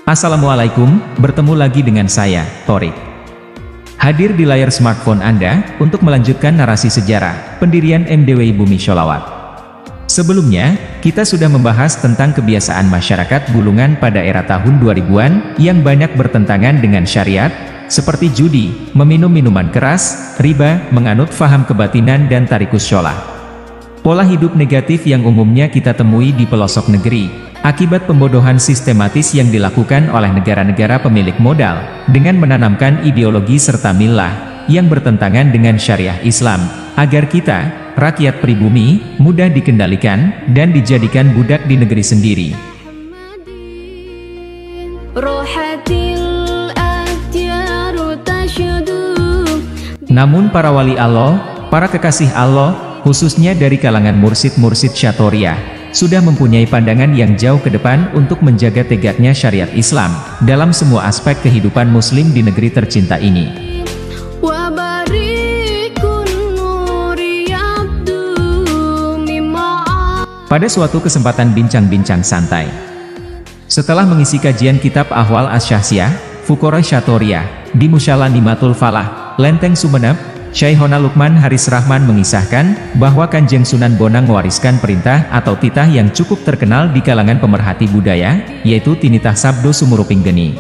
Assalamualaikum, bertemu lagi dengan saya, Thorik. Hadir di layar smartphone Anda, untuk melanjutkan narasi sejarah, pendirian MDWI Bumi Sholawat. Sebelumnya, kita sudah membahas tentang kebiasaan masyarakat Bulungan pada era tahun 2000-an, yang banyak bertentangan dengan syariat, seperti judi, meminum minuman keras, riba, menganut faham kebatinan dan tarikus sholah. Pola hidup negatif yang umumnya kita temui di pelosok negeri, akibat pembodohan sistematis yang dilakukan oleh negara-negara pemilik modal, dengan menanamkan ideologi serta milah, yang bertentangan dengan syariah Islam, agar kita, rakyat pribumi, mudah dikendalikan, dan dijadikan budak di negeri sendiri. Namun para wali Allah, para kekasih Allah, khususnya dari kalangan mursyid-mursyid Syatoria, sudah mempunyai pandangan yang jauh ke depan untuk menjaga tegaknya syariat Islam, dalam semua aspek kehidupan muslim di negeri tercinta ini. Pada suatu kesempatan bincang-bincang santai, setelah mengisi kajian kitab Ahwal Asy-Syakhsiyah, Fuqara Syatoria, di Musyalah Nimatul Falah, Lenteng Sumeneb, Syekhona Lukman Haris Rahman mengisahkan, bahwa Kanjeng Sunan Bonang mewariskan perintah atau titah yang cukup terkenal di kalangan pemerhati budaya, yaitu Tinitah Sabdo Sumuruping Geni.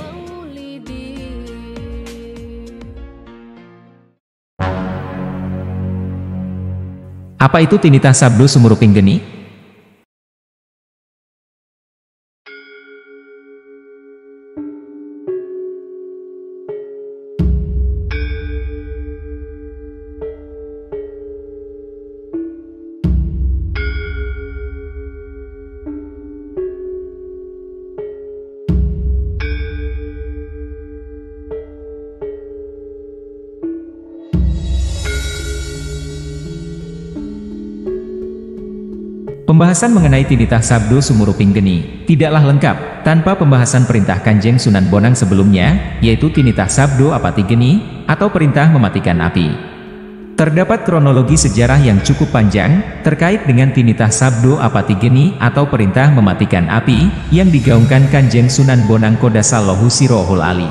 Apa itu Tinitah Sabdo Sumuruping Geni? Pembahasan mengenai Tinitah Sabdo Sumuruping Geni tidaklah lengkap tanpa pembahasan perintah Kanjeng Sunan Bonang sebelumnya, yaitu Tinitah Sabdo Apati Geni, atau perintah mematikan api. Terdapat kronologi sejarah yang cukup panjang terkait dengan Tinitah Sabdo Apati Geni atau perintah mematikan api yang digaungkan Kanjeng Sunan Bonang Qodasallahu Sirrohul Ali.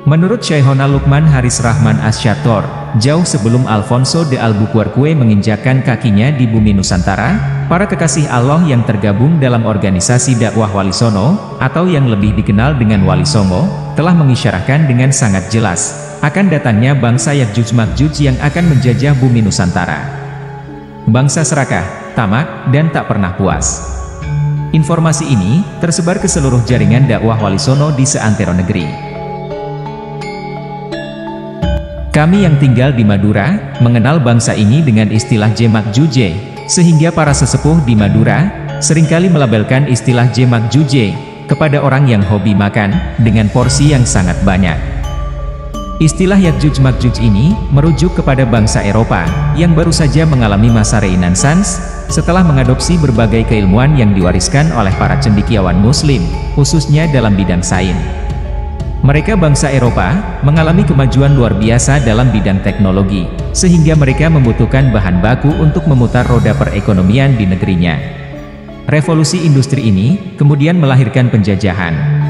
Menurut Syekhona Lukman Haris Rahman Asy-Syator, jauh sebelum Alfonso de Albuquerque menginjakkan kakinya di bumi Nusantara, para kekasih Allah yang tergabung dalam organisasi dakwah Wali Songo, atau yang lebih dikenal dengan Wali Songo, telah mengisyarahkan dengan sangat jelas, akan datangnya bangsa Ya'juj-Ma'juj yang akan menjajah bumi Nusantara. Bangsa serakah, tamak, dan tak pernah puas. Informasi ini tersebar ke seluruh jaringan dakwah Wali Songo di seantero negeri. Kami yang tinggal di Madura, mengenal bangsa ini dengan istilah Jemak-Juje, sehingga para sesepuh di Madura, seringkali melabelkan istilah Jemak-Juje, kepada orang yang hobi makan, dengan porsi yang sangat banyak. Istilah Ya'juj-Ma'juj ini, merujuk kepada bangsa Eropa, yang baru saja mengalami masa renaissance, setelah mengadopsi berbagai keilmuan yang diwariskan oleh para cendekiawan muslim, khususnya dalam bidang sains. Mereka bangsa Eropa, mengalami kemajuan luar biasa dalam bidang teknologi, sehingga mereka membutuhkan bahan baku untuk memutar roda perekonomian di negerinya. Revolusi industri ini, kemudian melahirkan penjajahan.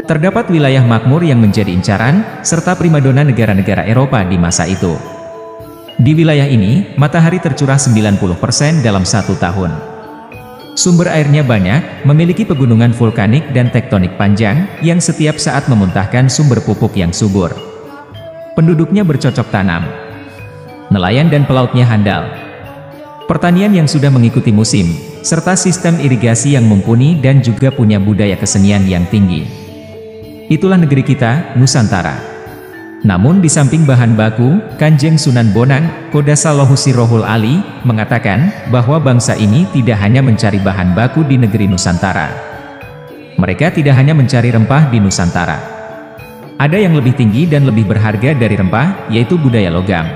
Terdapat wilayah makmur yang menjadi incaran, serta primadona negara-negara Eropa di masa itu. Di wilayah ini, matahari tercurah 90% dalam satu tahun. Sumber airnya banyak, memiliki pegunungan vulkanik dan tektonik panjang, yang setiap saat memuntahkan sumber pupuk yang subur. Penduduknya bercocok tanam. Nelayan dan pelautnya handal. Pertanian yang sudah mengikuti musim, serta sistem irigasi yang mumpuni dan juga punya budaya kesenian yang tinggi. Itulah negeri kita, Nusantara. Namun di samping bahan baku, Kanjeng Sunan Bonang, Qodasallahu Sirrohul Ali, mengatakan bahwa bangsa ini tidak hanya mencari bahan baku di negeri Nusantara. Mereka tidak hanya mencari rempah di Nusantara. Ada yang lebih tinggi dan lebih berharga dari rempah, yaitu budaya logam.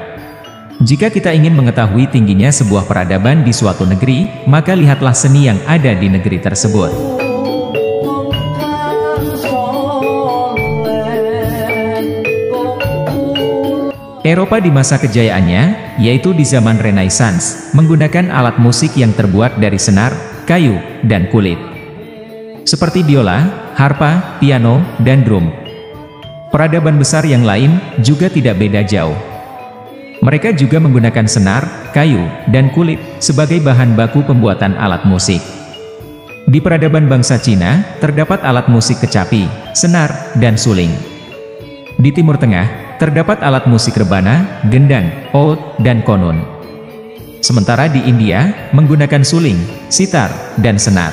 Jika kita ingin mengetahui tingginya sebuah peradaban di suatu negeri, maka lihatlah seni yang ada di negeri tersebut. Eropa di masa kejayaannya, yaitu di zaman Renaissance, menggunakan alat musik yang terbuat dari senar, kayu, dan kulit. Seperti biola, harpa, piano, dan drum. Peradaban besar yang lain juga tidak beda jauh. Mereka juga menggunakan senar, kayu, dan kulit sebagai bahan baku pembuatan alat musik. Di peradaban bangsa Cina, terdapat alat musik kecapi, senar, dan suling. Di Timur Tengah, terdapat alat musik rebana, gendang, oud, dan konun. Sementara di India, menggunakan suling, sitar, dan senar.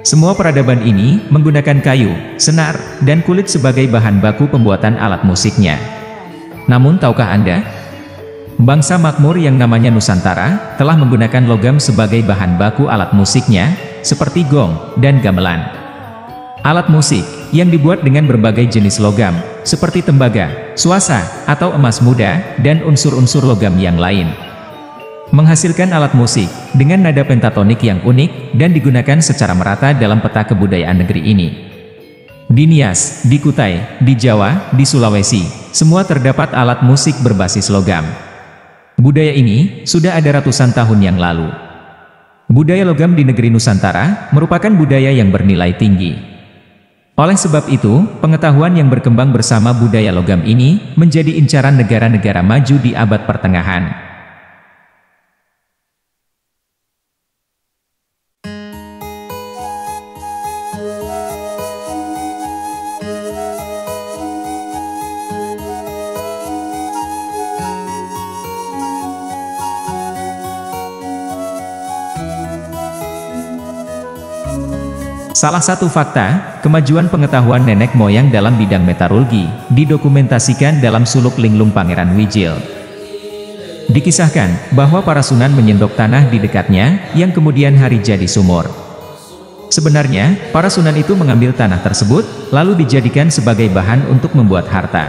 Semua peradaban ini menggunakan kayu, senar, dan kulit sebagai bahan baku pembuatan alat musiknya. Namun tahukah Anda? Bangsa makmur yang namanya Nusantara, telah menggunakan logam sebagai bahan baku alat musiknya, seperti gong, dan gamelan. Alat musik, yang dibuat dengan berbagai jenis logam, seperti tembaga, suasa, atau emas muda, dan unsur-unsur logam yang lain. Menghasilkan alat musik, dengan nada pentatonik yang unik, dan digunakan secara merata dalam peta kebudayaan negeri ini. Di Nias, di Kutai, di Jawa, di Sulawesi, semua terdapat alat musik berbasis logam. Budaya ini sudah ada ratusan tahun yang lalu. Budaya logam di negeri Nusantara merupakan budaya yang bernilai tinggi. Oleh sebab itu, pengetahuan yang berkembang bersama budaya logam ini menjadi incaran negara-negara maju di abad pertengahan. Salah satu fakta, kemajuan pengetahuan nenek moyang dalam bidang metalurgi, didokumentasikan dalam suluk linglung Pangeran Wijil. Dikisahkan, bahwa para Sunan menyendok tanah di dekatnya, yang kemudian hari jadi sumur. Sebenarnya, para Sunan itu mengambil tanah tersebut, lalu dijadikan sebagai bahan untuk membuat harta.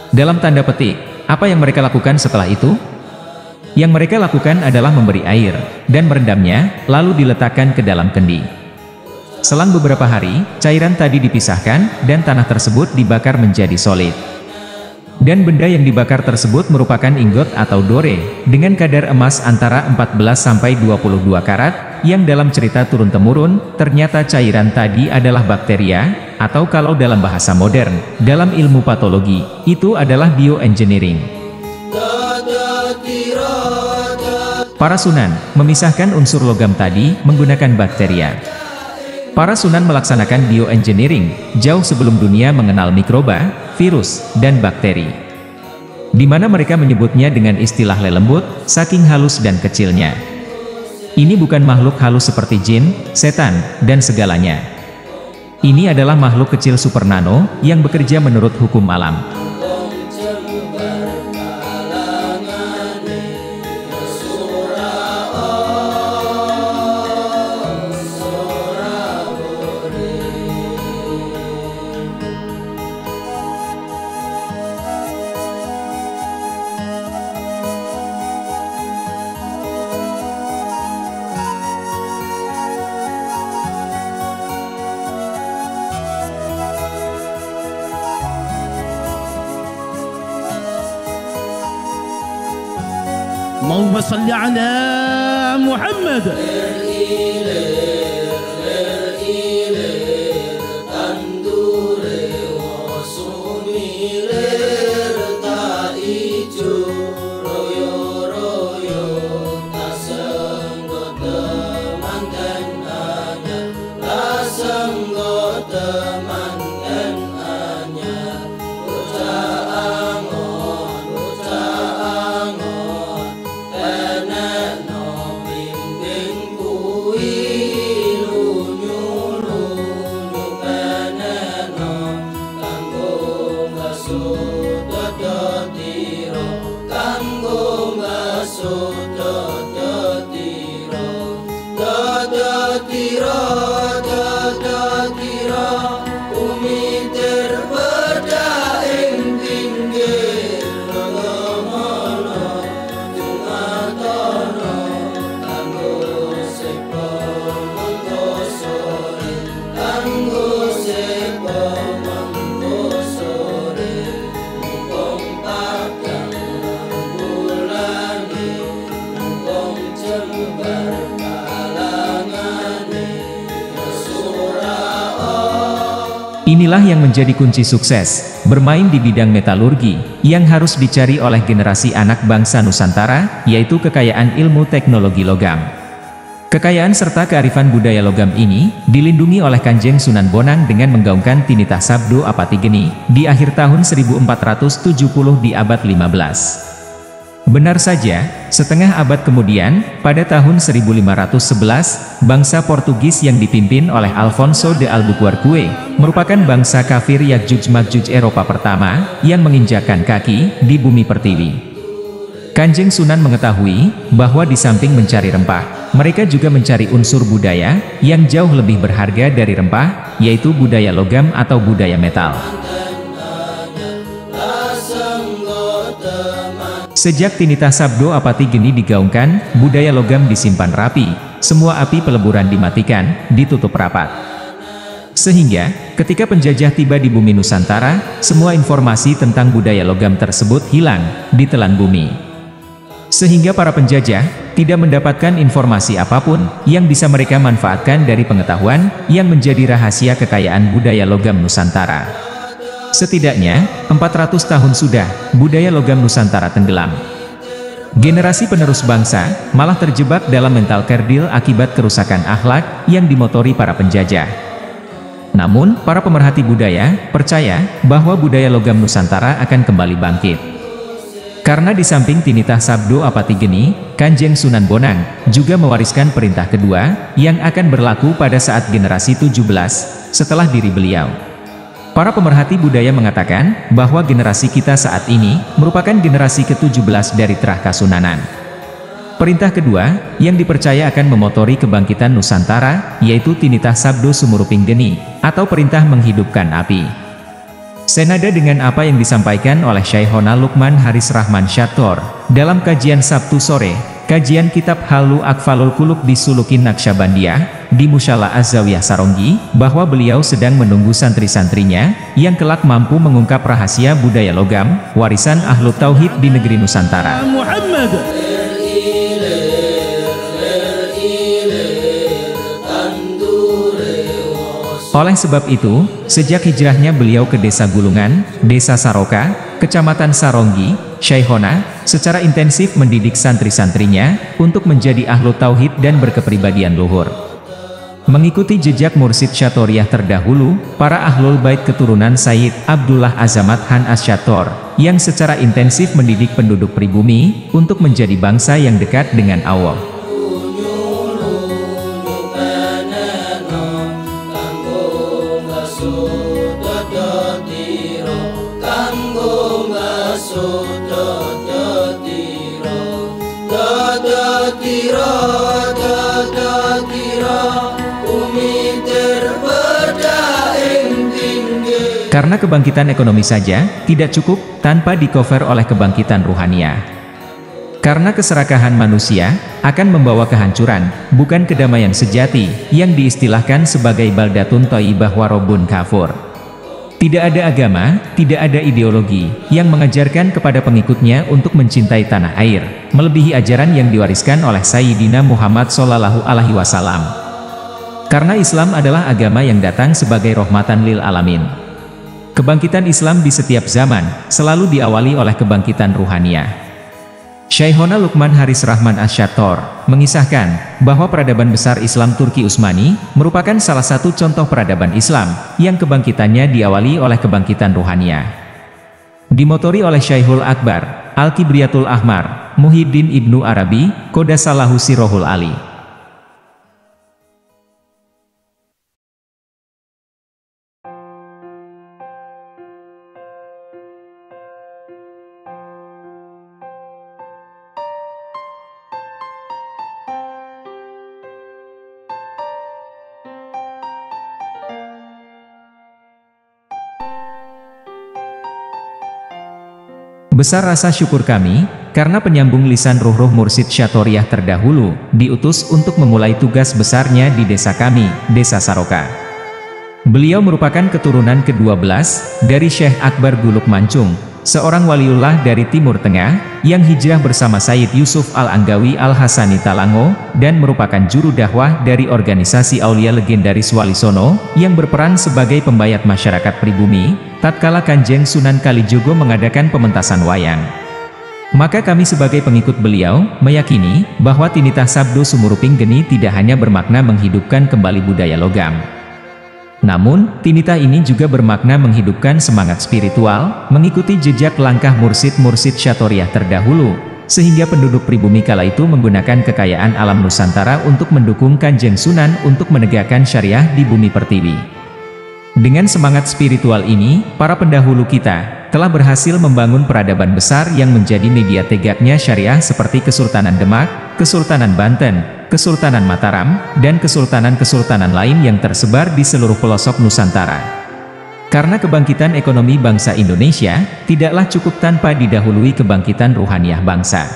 Dalam tanda petik, apa yang mereka lakukan setelah itu? Yang mereka lakukan adalah memberi air, dan merendamnya, lalu diletakkan ke dalam kendi. Selang beberapa hari, cairan tadi dipisahkan, dan tanah tersebut dibakar menjadi solid. Dan benda yang dibakar tersebut merupakan ingot atau dore, dengan kadar emas antara 14–22 karat, yang dalam cerita turun-temurun, ternyata cairan tadi adalah bakteria, atau kalau dalam bahasa modern, dalam ilmu patologi, itu adalah bioengineering. Para Sunan memisahkan unsur logam tadi menggunakan bakteria. Para Sunan melaksanakan bioengineering jauh sebelum dunia mengenal mikroba, virus, dan bakteri. Di mana mereka menyebutnya dengan istilah lelembut, saking halus dan kecilnya. Ini bukan makhluk halus seperti jin, setan, dan segalanya. Ini adalah makhluk kecil supernano yang bekerja menurut hukum alam. اللهم صل على محمد. Inilah yang menjadi kunci sukses, bermain di bidang metalurgi, yang harus dicari oleh generasi anak bangsa Nusantara, yaitu kekayaan ilmu teknologi logam. Kekayaan serta kearifan budaya logam ini, dilindungi oleh Kanjeng Sunan Bonang dengan menggaungkan Tinitah Sabdo Apati Geni, di akhir tahun 1470 di abad 15. Benar saja, setengah abad kemudian, pada tahun 1511, bangsa Portugis yang dipimpin oleh Alfonso de Albuquerque, merupakan bangsa kafir Ya'juj-Ma'juj Eropa pertama, yang menginjakkan kaki di bumi pertiwi. Kanjeng Sunan mengetahui, bahwa di samping mencari rempah, mereka juga mencari unsur budaya, yang jauh lebih berharga dari rempah, yaitu budaya logam atau budaya metal. Sejak Tinitah Sabdo Apati Geni digaungkan, budaya logam disimpan rapi, semua api peleburan dimatikan, ditutup rapat. Sehingga, ketika penjajah tiba di bumi Nusantara, semua informasi tentang budaya logam tersebut hilang, ditelan bumi. Sehingga para penjajah, tidak mendapatkan informasi apapun, yang bisa mereka manfaatkan dari pengetahuan, yang menjadi rahasia kekayaan budaya logam Nusantara. Setidaknya, 400 tahun sudah, budaya logam Nusantara tenggelam. Generasi penerus bangsa, malah terjebak dalam mental kerdil akibat kerusakan akhlak, yang dimotori para penjajah. Namun, para pemerhati budaya, percaya, bahwa budaya logam Nusantara akan kembali bangkit. Karena di samping Tinitah Sabdo Apati Geni, Kanjeng Sunan Bonang, juga mewariskan perintah kedua, yang akan berlaku pada saat generasi 17, setelah diri beliau. Para pemerhati budaya mengatakan, bahwa generasi kita saat ini, merupakan generasi ke-17 dari Terah Kasunanan. Perintah kedua, yang dipercaya akan memotori kebangkitan Nusantara, yaitu Tinitah Sabdo Sumuruping Geni, atau perintah menghidupkan api. Senada dengan apa yang disampaikan oleh Syaihona Lukman Haris Rahman Syator, dalam kajian Sabtu sore, kajian kitab Halu Akfalul Qulub di Sulukin Naqsyabandiyah, di Musyala Az-Zawiyah Saronggi, bahwa beliau sedang menunggu santri-santrinya, yang kelak mampu mengungkap rahasia budaya logam, warisan Ahlu Tauhid di negeri Nusantara. Oleh sebab itu, sejak hijrahnya beliau ke Desa Gulungan, Desa Saroka, Kecamatan Saronggi, Syaihona, secara intensif mendidik santri-santrinya, untuk menjadi Ahlu Tauhid dan berkepribadian luhur. Mengikuti jejak mursid Syatoriyah terdahulu, para Ahlul Bait keturunan Sayyid Abdullah Azamat Han Asyator, yang secara intensif mendidik penduduk pribumi, untuk menjadi bangsa yang dekat dengan Allah. Karena kebangkitan ekonomi saja, tidak cukup, tanpa di-cover oleh kebangkitan ruhaniah. Karena keserakahan manusia, akan membawa kehancuran, bukan kedamaian sejati, yang diistilahkan sebagai baldatun thayyibah wa rabbun kafur. Tidak ada agama, tidak ada ideologi, yang mengajarkan kepada pengikutnya untuk mencintai tanah air, melebihi ajaran yang diwariskan oleh Sayyidina Muhammad SAW. Karena Islam adalah agama yang datang sebagai rahmatan lil alamin. Kebangkitan Islam di setiap zaman, selalu diawali oleh kebangkitan ruhaniah. Syaihona Lukman Haris Rahman Asyator, mengisahkan, bahwa peradaban besar Islam Turki Utsmani, merupakan salah satu contoh peradaban Islam, yang kebangkitannya diawali oleh kebangkitan ruhaniah. Dimotori oleh Syaihul Akbar, Al-Kibriyatul Ahmar, Muhyiddin Ibnu Arabi, Qodasallahu Sirrohul Ali. Besar rasa syukur kami, karena penyambung lisan ruh-ruh mursid Syatoriyah terdahulu, diutus untuk memulai tugas besarnya di desa kami, Desa Saroka. Beliau merupakan keturunan ke-12, dari Syekh Akbar Guluk Mancung, seorang waliullah dari Timur Tengah, yang hijrah bersama Sayyid Yusuf Al-Anggawi Al-Hasani Talango, dan merupakan juru dakwah dari organisasi Aulia legendaris Wali Songo, yang berperan sebagai pembayat masyarakat pribumi, tatkala Kanjeng Sunan Kalijogo mengadakan pementasan wayang. Maka kami sebagai pengikut beliau, meyakini, bahwa tinitah Sabdo Sumuruping Geni tidak hanya bermakna menghidupkan kembali budaya logam. Namun, tinitah ini juga bermakna menghidupkan semangat spiritual, mengikuti jejak langkah mursid-mursid Syatoriah terdahulu, sehingga penduduk pribumi kala itu menggunakan kekayaan alam Nusantara untuk mendukung Kanjeng Sunan untuk menegakkan syariah di bumi pertiwi. Dengan semangat spiritual ini, para pendahulu kita telah berhasil membangun peradaban besar yang menjadi media tegaknya syariah seperti Kesultanan Demak, Kesultanan Banten, Kesultanan Mataram, dan kesultanan-kesultanan lain yang tersebar di seluruh pelosok Nusantara. Karena kebangkitan ekonomi bangsa Indonesia, tidaklah cukup tanpa didahului kebangkitan ruhaniah bangsa.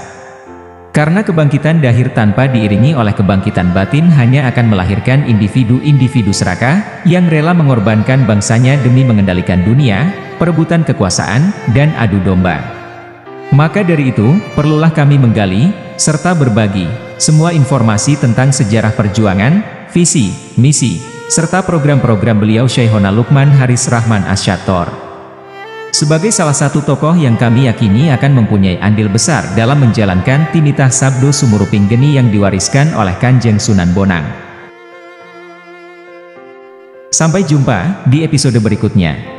Karena kebangkitan dahir tanpa diiringi oleh kebangkitan batin hanya akan melahirkan individu-individu serakah, yang rela mengorbankan bangsanya demi mengendalikan dunia, perebutan kekuasaan, dan adu domba. Maka dari itu, perlulah kami menggali, serta berbagi, semua informasi tentang sejarah perjuangan, visi, misi, serta program-program beliau Syekhona Lukman Haris Rahman Asy-Syattor. Sebagai salah satu tokoh yang kami yakini akan mempunyai andil besar dalam menjalankan tinitah Sabdo Sumuruping Geni yang diwariskan oleh Kanjeng Sunan Bonang. Sampai jumpa di episode berikutnya.